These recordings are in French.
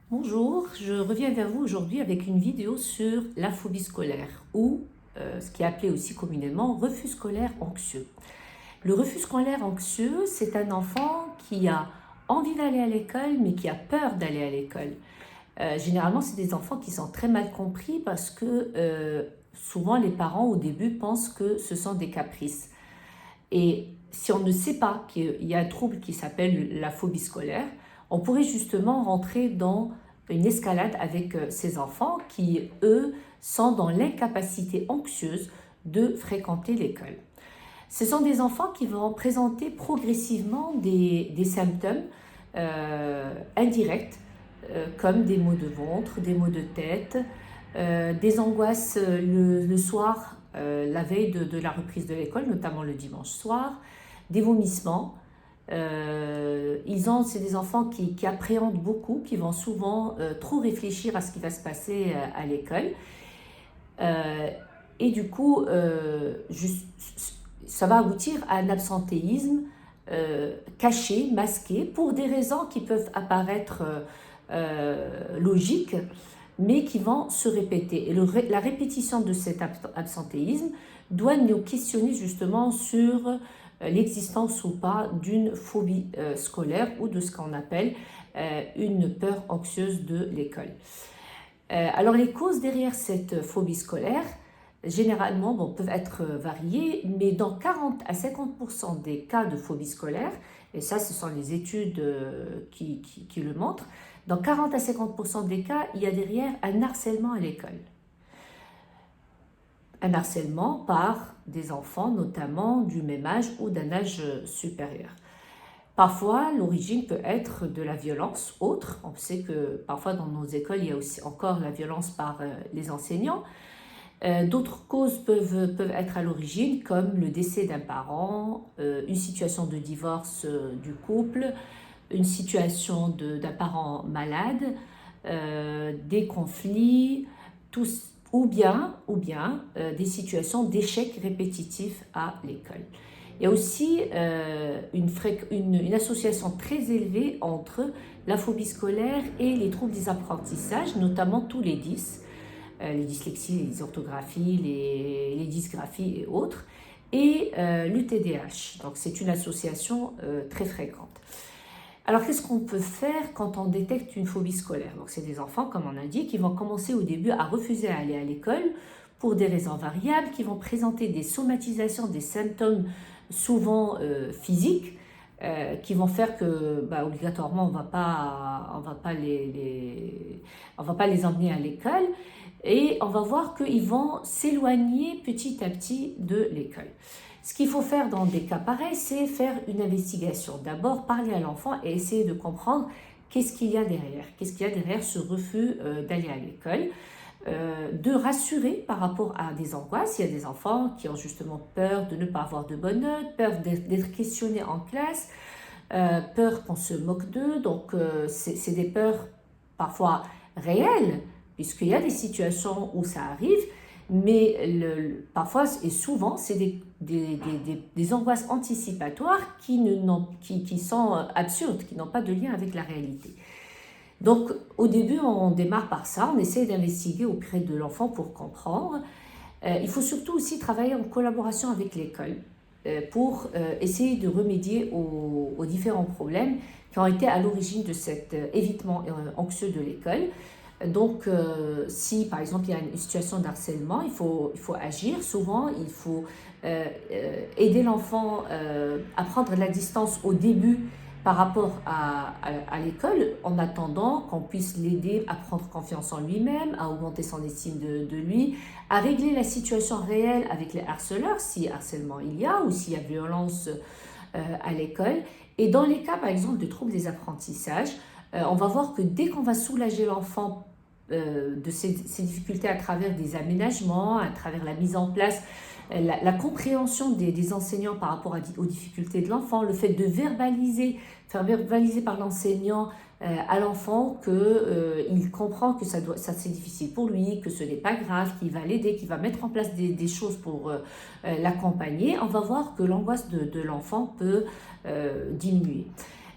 Bonjour, je reviens vers vous aujourd'hui avec une vidéo sur la phobie scolaire ou ce qui est appelé aussi communément refus scolaire anxieux. Le refus scolaire anxieux, c'est un enfant qui a envie d'aller à l'école mais qui a peur d'aller à l'école. Généralement, c'est des enfants qui sont très mal compris parce que souvent les parents au début pensent que ce sont des caprices. Et si on ne sait pas qu'il y a un trouble qui s'appelle la phobie scolaire, on pourrait justement rentrer dans une escalade avec ces enfants qui, eux, sont dans l'incapacité anxieuse de fréquenter l'école. Ce sont des enfants qui vont présenter progressivement des symptômes indirects, comme des maux de ventre, des maux de tête, des angoisses le soir, la veille de la reprise de l'école, notamment le dimanche soir, des vomissements. C'est des enfants qui appréhendent beaucoup, qui vont souvent trop réfléchir à ce qui va se passer à l'école. Et du coup, ça va aboutir à un absentéisme caché, masqué, pour des raisons qui peuvent apparaître logiques, mais qui vont se répéter. Et la répétition de cet absentéisme doit nous questionner justement sur l'existence ou pas d'une phobie scolaire ou de ce qu'on appelle une peur anxieuse de l'école. Alors les causes derrière cette phobie scolaire, généralement peuvent être variées, mais dans 40 à 50% des cas de phobie scolaire, et ça ce sont les études qui le montrent, dans 40 à 50% des cas, il y a derrière un harcèlement à l'école. Un harcèlement par des enfants, notamment du même âge ou d'un âge supérieur. Parfois, l'origine peut être de la violence autre. On sait que parfois dans nos écoles, il y a aussi encore la violence par les enseignants. D'autres causes peuvent être à l'origine, comme le décès d'un parent, une situation de divorce du couple, une situation d'un parent malade, des conflits, ou bien des situations d'échec répétitif à l'école. Il y a aussi une association très élevée entre la phobie scolaire et les troubles des apprentissages, notamment tous les 10, les dyslexies, les dysorthographies, les dysgraphies et autres, et le TDAH. Donc c'est une association très fréquente. Alors, qu'est-ce qu'on peut faire quand on détecte une phobie scolaire? Donc, c'est des enfants, comme on a dit, qui vont commencer au début à refuser à aller à l'école pour des raisons variables, qui vont présenter des somatisations, des symptômes souvent physiques, qui vont faire que, obligatoirement, on va pas les emmener à l'école, et on va voir qu'ils vont s'éloigner petit à petit de l'école. Ce qu'il faut faire dans des cas pareils, c'est faire une investigation. D'abord, parler à l'enfant et essayer de comprendre qu'est-ce qu'il y a derrière. Qu'est-ce qu'il y a derrière ce refus d'aller à l'école. De rassurer par rapport à des angoisses. Il y a des enfants qui ont justement peur de ne pas avoir de bonnes notes, peur d'être questionnés en classe, peur qu'on se moque d'eux. Donc, c'est des peurs parfois réelles, puisqu'il y a des situations où ça arrive, mais parfois et souvent, c'est des angoisses anticipatoires qui sont absurdes, qui n'ont pas de lien avec la réalité. Donc, au début, on démarre par ça, on essaie d'investiguer auprès de l'enfant pour comprendre. Il faut surtout aussi travailler en collaboration avec l'école pour essayer de remédier aux différents problèmes qui ont été à l'origine de cet évitement anxieux de l'école. Donc, si par exemple il y a une situation d'harcèlement, il faut agir. Souvent, il faut aider l'enfant à prendre la distance au début par rapport à l'école, en attendant qu'on puisse l'aider à prendre confiance en lui-même, à augmenter son estime de lui, à régler la situation réelle avec les harceleurs, si harcèlement il y a, ou s'il y a violence à l'école. Et dans les cas, par exemple, de troubles des apprentissages, on va voir que dès qu'on va soulager l'enfant de ces difficultés à travers des aménagements, à travers la mise en place, la compréhension des enseignants par rapport aux difficultés de l'enfant, le fait de faire verbaliser par l'enseignant à l'enfant qu'il comprend que ça c'est difficile pour lui, que ce n'est pas grave, qu'il va l'aider, qu'il va mettre en place des choses pour l'accompagner, on va voir que l'angoisse de l'enfant peut diminuer.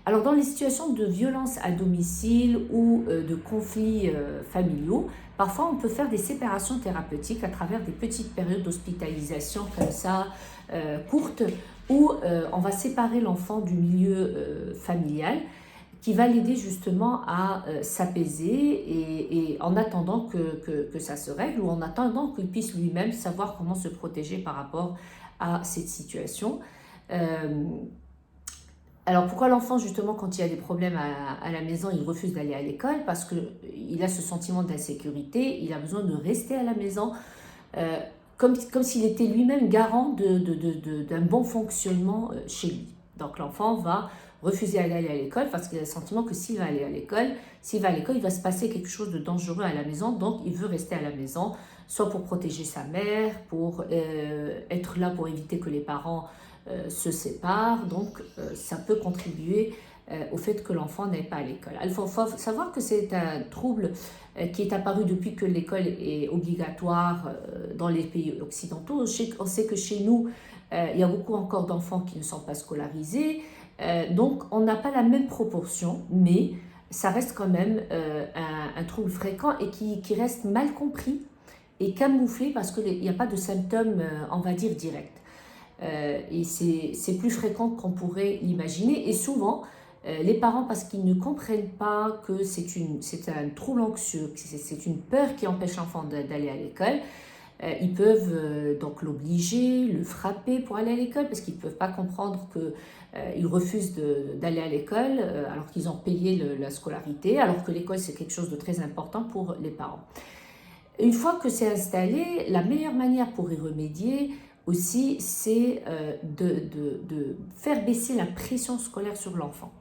Alors dans les situations de violence à domicile ou de conflits familiaux, parfois on peut faire des séparations thérapeutiques à travers des petites périodes d'hospitalisation comme ça, courtes, où on va séparer l'enfant du milieu familial, qui va l'aider justement à s'apaiser et en attendant que ça se règle ou en attendant qu'il puisse lui-même savoir comment se protéger par rapport à cette situation. Euh, alors pourquoi l'enfant, justement, quand il y a des problèmes à la maison, il refuse d'aller à l'école? Parce qu'il a ce sentiment d'insécurité, il a besoin de rester à la maison, euh, comme s'il était lui-même garant d'un bon fonctionnement chez lui. Donc l'enfant va refuser d'aller à l'école parce qu'il a le sentiment que s'il va aller à l'école, s'il va à l'école, il va se passer quelque chose de dangereux à la maison, donc il veut rester à la maison, soit pour protéger sa mère, pour être là pour éviter que les parents se séparent, donc ça peut contribuer au fait que l'enfant n'aille pas à l'école. Il faut savoir que c'est un trouble qui est apparu depuis que l'école est obligatoire dans les pays occidentaux. On sait que chez nous, il y a beaucoup encore d'enfants qui ne sont pas scolarisés, donc on n'a pas la même proportion, mais ça reste quand même un trouble fréquent et qui reste mal compris et camouflé parce qu'il n'y a pas de symptômes, on va dire, directs. Et c'est plus fréquent qu'on pourrait l'imaginer. Et souvent, les parents, parce qu'ils ne comprennent pas que c'est un trouble anxieux, que c'est une peur qui empêche l'enfant d'aller à l'école, ils peuvent donc l'obliger, le frapper pour aller à l'école, parce qu'ils ne peuvent pas comprendre qu'ils refusent d'aller à l'école alors qu'ils ont payé la scolarité, alors que l'école c'est quelque chose de très important pour les parents. Une fois que c'est installé, la meilleure manière pour y remédier aussi, c'est de faire baisser la pression scolaire sur l'enfant,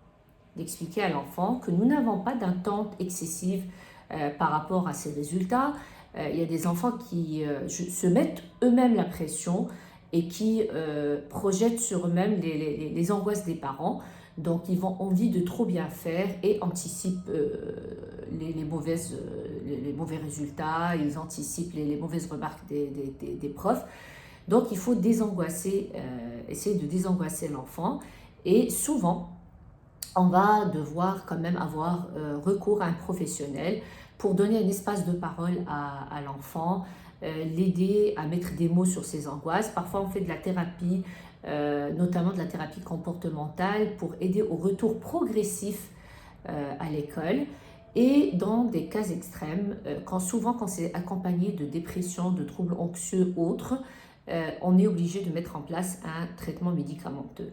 d'expliquer à l'enfant que nous n'avons pas d'attente excessive par rapport à ses résultats. Il y a des enfants qui se mettent eux-mêmes la pression et qui projettent sur eux-mêmes les angoisses des parents. Donc, ils ont envie de trop bien faire et anticipent les mauvais résultats, ils anticipent les mauvaises remarques des profs. Donc, il faut essayer de désangoisser l'enfant. Et souvent, on va devoir quand même avoir recours à un professionnel pour donner un espace de parole à l'enfant, l'aider à mettre des mots sur ses angoisses. Parfois, on fait de la thérapie, notamment de la thérapie comportementale, pour aider au retour progressif à l'école. Et dans des cas extrêmes, souvent quand c'est accompagné de dépression, de troubles anxieux autres, on est obligé de mettre en place un traitement médicamenteux.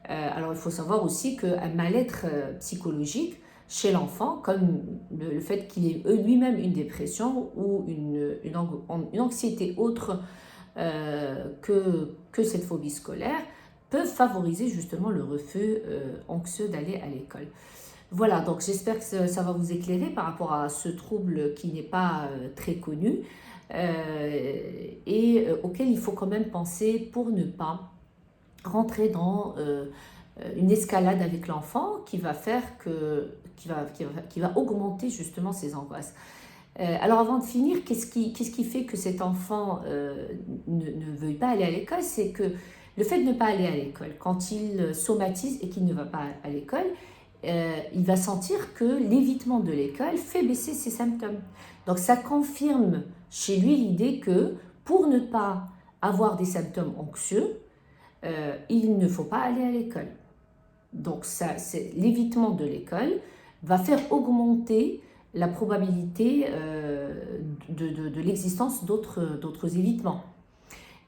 Alors il faut savoir aussi qu'un mal-être psychologique chez l'enfant, comme le fait qu'il ait lui-même une dépression ou une anxiété autre que cette phobie scolaire, peuvent favoriser justement le refus anxieux d'aller à l'école. Voilà, donc j'espère que ça va vous éclairer par rapport à ce trouble qui n'est pas très connu et auquel il faut quand même penser pour ne pas rentrer dans une escalade avec l'enfant qui va augmenter justement ses angoisses. Alors avant de finir, qu'est-ce qui fait que cet enfant ne veuille pas aller à l'école? C'est que le fait de ne pas aller à l'école, quand il somatise et qu'il ne va pas à l'école, il va sentir que l'évitement de l'école fait baisser ses symptômes. Donc ça confirme chez lui l'idée que pour ne pas avoir des symptômes anxieux, il ne faut pas aller à l'école. Donc l'évitement de l'école va faire augmenter la probabilité de l'existence d'autres évitements.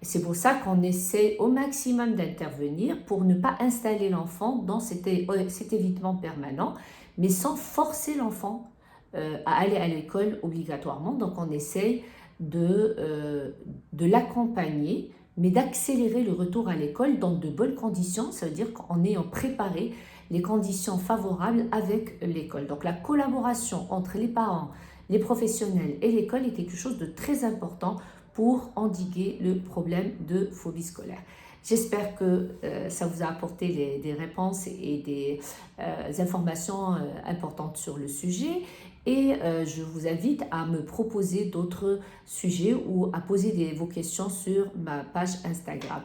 C'est pour ça qu'on essaie au maximum d'intervenir pour ne pas installer l'enfant dans cet évitement permanent, mais sans forcer l'enfant à aller à l'école obligatoirement. Donc on essaie de l'accompagner, mais d'accélérer le retour à l'école dans de bonnes conditions, ça veut dire qu'en ayant préparé les conditions favorables avec l'école. Donc la collaboration entre les parents, les professionnels et l'école est quelque chose de très important pour endiguer le problème de phobie scolaire. J'espère que ça vous a apporté des réponses et des informations importantes sur le sujet. Et je vous invite à me proposer d'autres sujets ou à poser vos questions sur ma page Instagram.